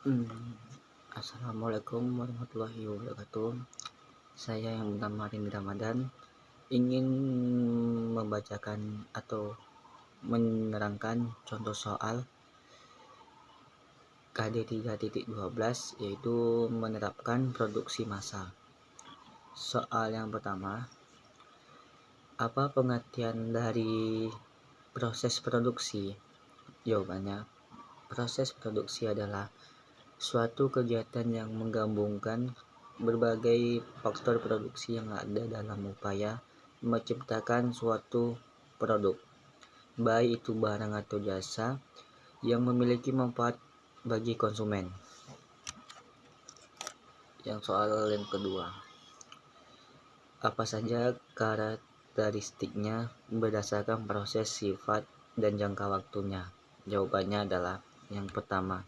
Hmm, Assalamualaikum warahmatullahi wabarakatuh. Saya yang bernama Rini Ramadan ingin membacakan atau menerangkan contoh soal KD 3.12 yaitu menerapkan produksi massal. Soal yang pertama, apa pengertian dari proses produksi? Jawabannya, proses produksi adalah suatu kegiatan yang menggabungkan berbagai faktor produksi yang ada dalam upaya menciptakan suatu produk, baik itu barang atau jasa yang memiliki manfaat bagi konsumen. Yang soal yang kedua, apa saja karakteristiknya berdasarkan proses, sifat, dan jangka waktunya? Jawabannya adalah yang pertama,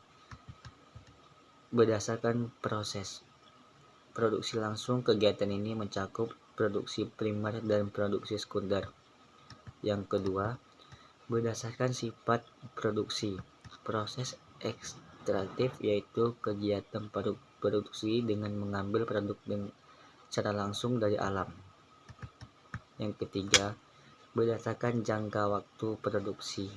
berdasarkan proses. Produksi langsung, kegiatan ini mencakup produksi primer dan produksi sekunder. Yang kedua, berdasarkan sifat produksi. Proses ekstraktif yaitu kegiatan produksi dengan mengambil produk secara langsung dari alam. Yang ketiga, berdasarkan jangka waktu produksi.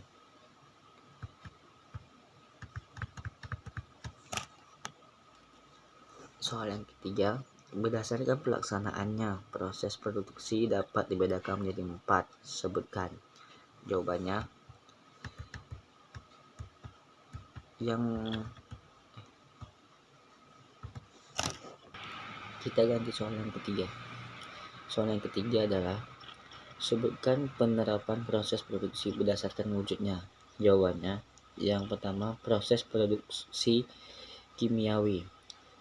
Soal yang ketiga, berdasarkan pelaksanaannya, proses produksi dapat dibedakan menjadi 4. Sebutkan. Jawabannya, kita ganti soal yang ketiga. Soal yang ketiga adalah sebutkan penerapan proses produksi berdasarkan wujudnya. Jawabannya, yang pertama, proses produksi kimiawi.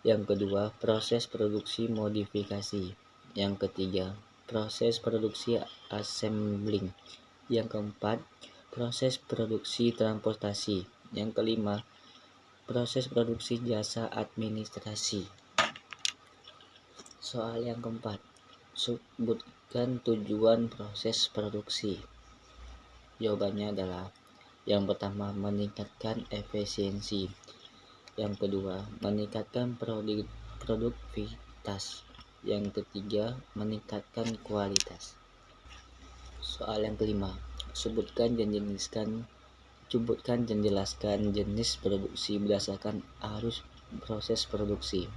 Yang kedua, proses produksi modifikasi. Yang ketiga, proses produksi assembling. Yang keempat, proses produksi transportasi. Yang kelima, proses produksi jasa administrasi. Soal yang keempat, sebutkan tujuan proses produksi. Jawabannya adalah yang pertama, meningkatkan efisiensi. Yang kedua, meningkatkan produktivitas. Yang ketiga, meningkatkan kualitas. Soal yang kelima, sebutkan dan jelaskan jenis produksi berdasarkan arus proses produksi.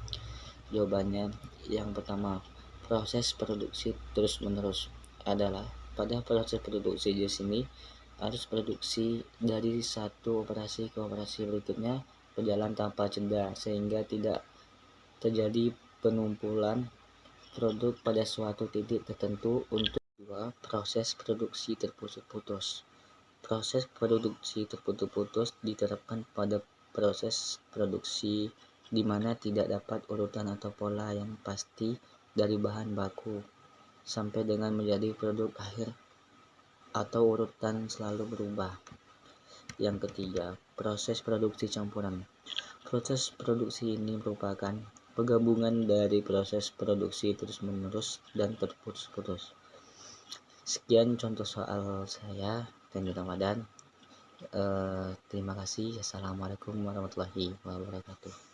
Jawabannya, yang pertama, proses produksi terus-menerus adalah pada proses produksi di sini arus produksi dari satu operasi ke operasi berikutnya berjalan tanpa jeda sehingga tidak terjadi penumpulan produk pada suatu titik tertentu. Untuk dua, proses produksi terputus-putus. Proses produksi terputus-putus diterapkan pada proses produksi di mana tidak dapat urutan atau pola yang pasti dari bahan baku sampai dengan menjadi produk akhir atau urutan selalu berubah. Yang ketiga, proses produksi campuran. Proses produksi ini merupakan penggabungan dari proses produksi terus-menerus dan terputus-putus. Sekian contoh soal saya, Rini Ramadan. Terima kasih. Assalamualaikum warahmatullahi wabarakatuh.